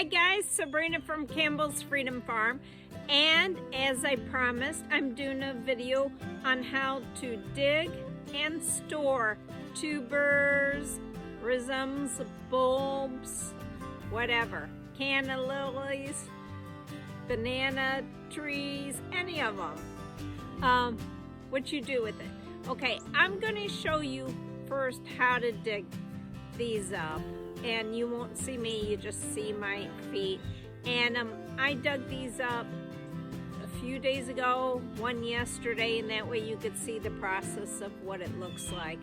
Hi guys, Sabrina from Campbell's Freedom Farm, and as I promised, I'm doing a video on how to dig and store tubers, rhizomes, bulbs, whatever, canna lilies, banana trees, any of them, what you do with it. Okay, I'm going to show you first how to dig these up. And you won't see me, you just see my feet. And I dug these up a few days ago, one yesterday, and that way you could see the process of what it looks like.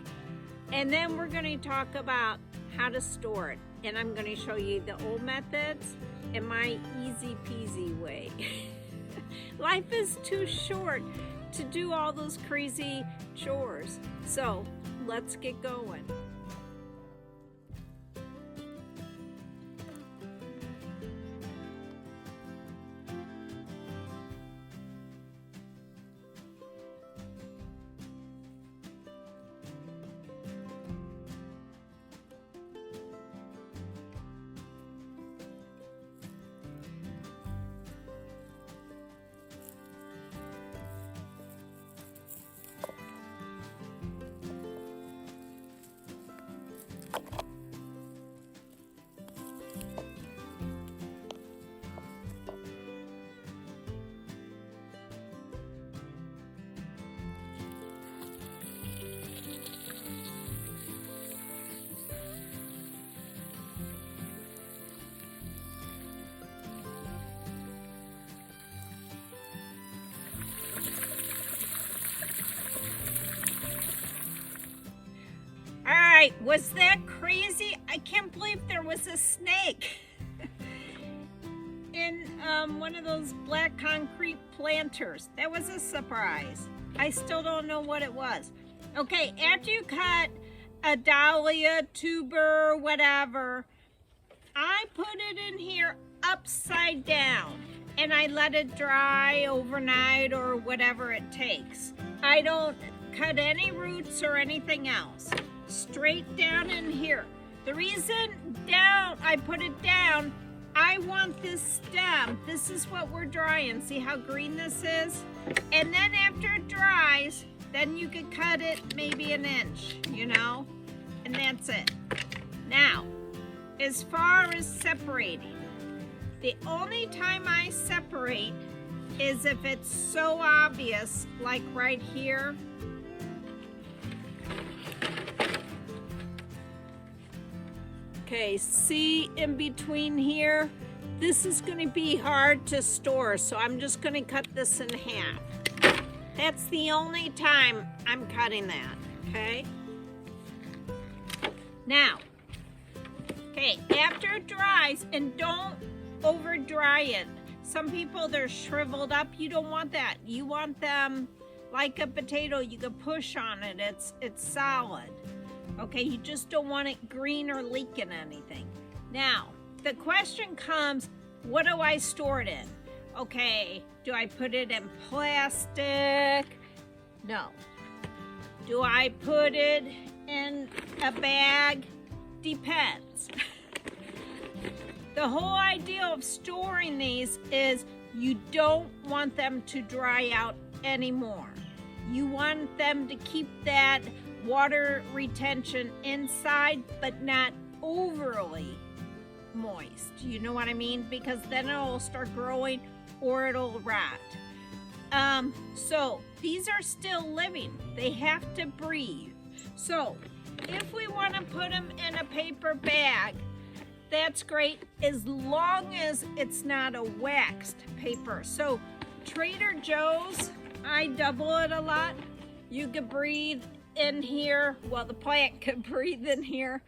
And then we're going to talk about how to store it. And I'm going to show you the old methods and my easy peasy way. Life is too short to do all those crazy chores. So let's get going. Was that crazy? I can't believe there was a snake in one of those black concrete planters. That was a surprise. I still don't know what it was. Okay, after you cut a dahlia, tuber, whatever, I put it in here upside down and I let it dry overnight or whatever it takes. I don't cut any roots or anything else. Straight down in here. The reason I put it down, I want this stem. This is what we're drying. See how green this is? And then after it dries, then you could cut it maybe an inch, you know? And that's it. Now, as far as separating, the only time I separate is if it's so obvious, like right here. Okay, see in between here? This is going to be hard to store, so I'm just going to cut this in half. That's the only time I'm cutting that, okay? Now, okay, after it dries, and don't over dry it. Some people, they're shriveled up. You don't want that. You want them like a potato. You can push on it. It's solid. Okay, you just don't want it green or leaking anything. Now, the question comes, what do I store it in? Okay, do I put it in plastic? No. Do I put it in a bag? Depends. The whole idea of storing these is you don't want them to dry out anymore. You want them to keep that water retention inside, but not overly moist. You know what I mean? Because then it'll start growing or it'll rot. So these are still living. They have to breathe. So if we want to put them in a paper bag, that's great as long as it's not a waxed paper. So Trader Joe's, I double it a lot. You could breathe in here. Well, the plant could breathe in here.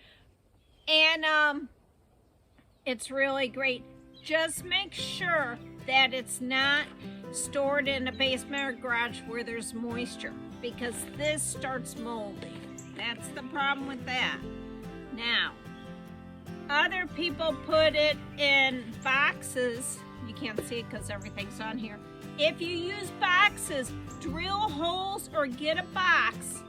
And it's really great. Just make sure that it's not stored in a basement or garage where there's moisture, because this starts molding. That's the problem with that. Now, other people put it in boxes. You can't see it because everything's on here. If you use boxes, drill holes or get a box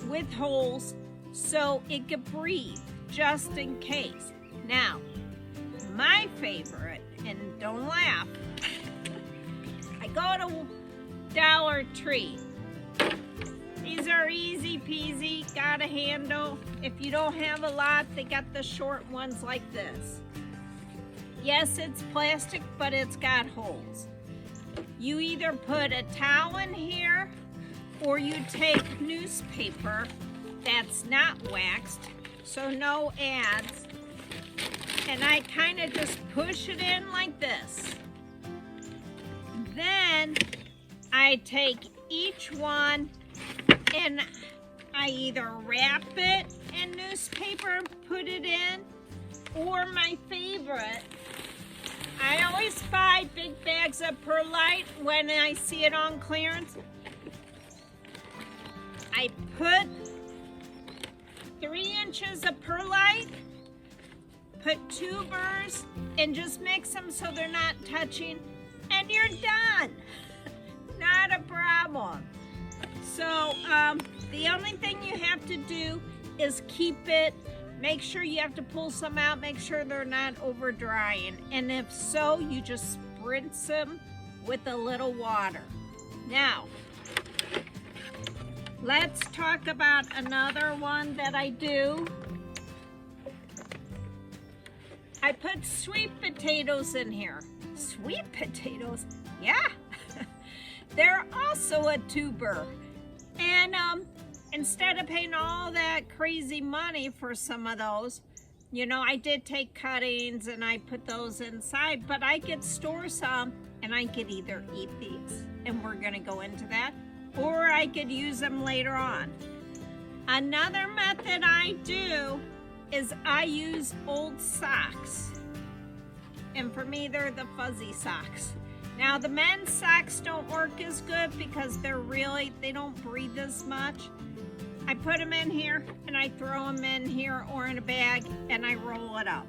with holes so it could breathe, just in case. Now, my my favorite, and don't laugh. I go to Dollar Tree. These are easy peasy, got a handle. If you don't have a lot, they got the short ones like this. Yes, it's plastic, but it's got holes. You either put a towel in here, or you take newspaper that's not waxed, so no ads, and I kind of just push it in like this. Then I take each one and I either wrap it in newspaper and put it in, or my favorite, I always buy big bags of perlite when I see it on clearance. I put 3 inches of perlite, put 2 burrs, and just mix them so they're not touching, and you're done. Not a problem. So the only thing you have to do is keep it, make sure you have to pull some out, make sure they're not over drying, and if so, you just spritz them with a little water. Now, let's talk about another one that I do. I put sweet potatoes in here. Sweet potatoes? Yeah. They're also a tuber. And instead of paying all that crazy money for some of those, you know, I did take cuttings and I put those inside, but I could store some and I could either eat these, and we're gonna go into that, or I could use them later on. Another method I do is I use old socks. And for me, they're the fuzzy socks. Now the men's socks don't work as good because they don't breathe as much. I put them in here and I throw them in here or in a bag and I roll it up.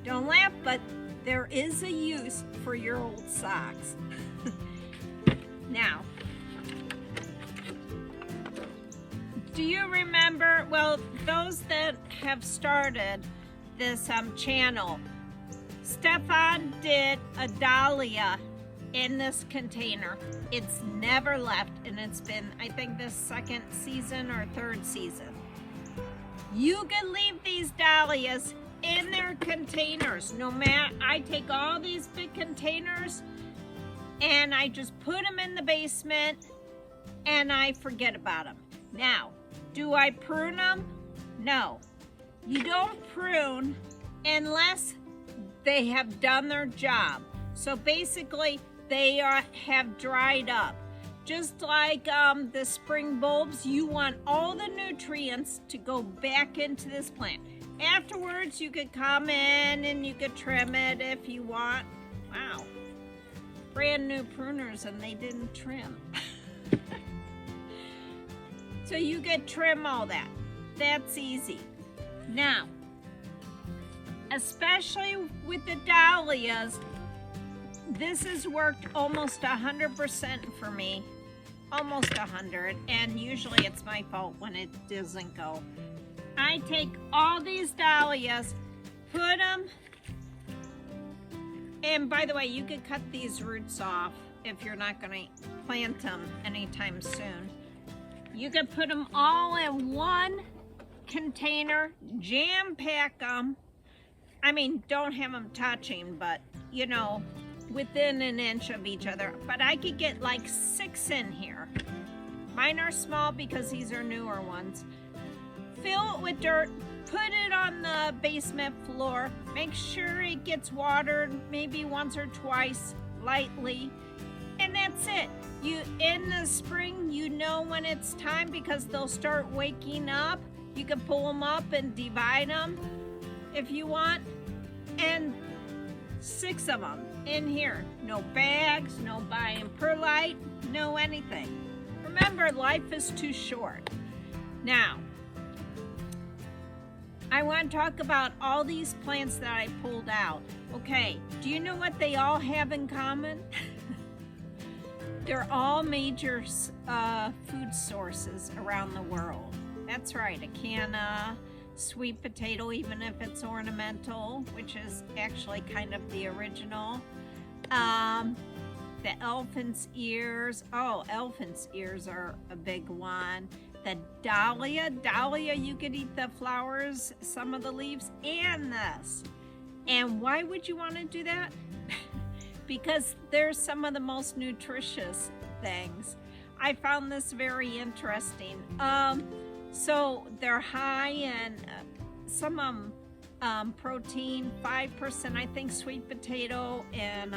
Don't laugh, but there is a use for your old socks. Now, do you remember, well, those that have started this channel, Stefan did a dahlia in this container. It's never left, and it's been, I think, this 2nd season or 3rd season. You can leave these dahlias in their containers. No matter, I take all these big containers and I just put them in the basement and I forget about them. Now, do I prune them? No. You don't prune unless they have done their job. So basically, they have dried up. Just like the spring bulbs, you want all the nutrients to go back into this plant. Afterwards, you could come in and you could trim it if you want. Wow. Brand new pruners and they didn't trim. So you could trim all that. That's easy. Now, especially with the dahlias, this has worked almost 100% for me. Almost 100, and usually it's my fault when it doesn't go. I take all these dahlias, put them, and by the way, you could cut these roots off if you're not going to plant them anytime soon. You could put them all in one container, jam pack them. I mean, don't have them touching, but you know, within an inch of each other. But I could get like 6 in here. Mine are small because these are newer ones. Fill it with dirt, put it on the basement floor, make sure it gets watered maybe once or twice lightly, and that's it. You, in the spring, you know when it's time because they'll start waking up. You can pull them up and divide them if you want, and 6 of them in here. No bags, no buying perlite, no anything. Remember, life is too short. Now, I want to talk about all these plants that I pulled out. Okay, do you know what they all have in common? They're all major food sources around the world. That's right, a canna, sweet potato, even if it's ornamental, which is actually kind of the original. The elephant's ears. Oh, elephant's ears are a big one. The dahlia. Dahlia, you could eat the flowers, some of the leaves, and this. And why would you want to do that? Because they're some of the most nutritious things. I found this very interesting. So they're high in some of them protein, 5%, I think, sweet potato, and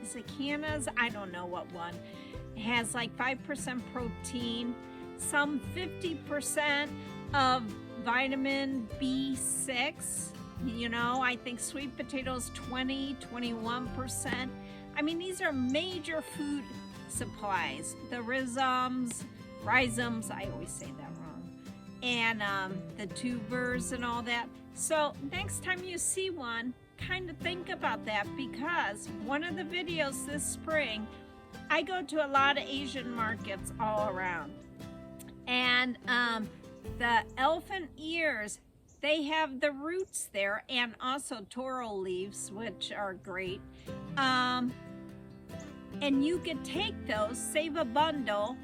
is it cannas? I don't know what one. It has like 5% protein, some 50% of vitamin B6. You know, I think sweet potatoes 21%. I mean, these are major food supplies. The rhizomes, I always say that wrong, and the tubers and all that. So next time you see one, kind of think about that, because one of the videos this spring, I go to a lot of Asian markets all around, and the elephant ears, they have the roots there, and also toro leaves, which are great. And you could take those, save a bundle,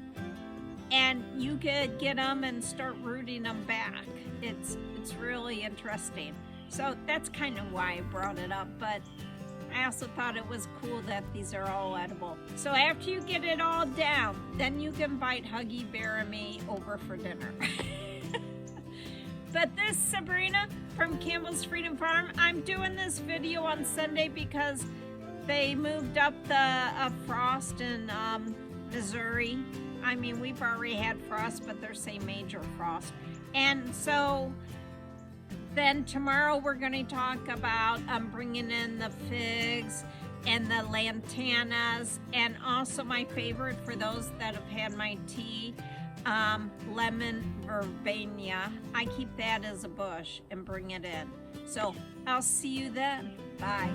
and you could get them and start rooting them back. It's really interesting. So that's kind of why I brought it up, but I also thought it was cool that these are all edible. So after you get it all down, then you can invite Huggy Bear and me over for dinner. But this Sabrina from Campbell's Freedom Farm, I'm doing this video on Sunday because they moved up the frost in Missouri. I mean, we've already had frost, but they're saying major frost. And so then tomorrow we're going to talk about bringing in the figs and the lantanas, and also my favorite for those that have had my tea, lemon verbena. I keep that as a bush and bring it in. So I'll see you then. Bye.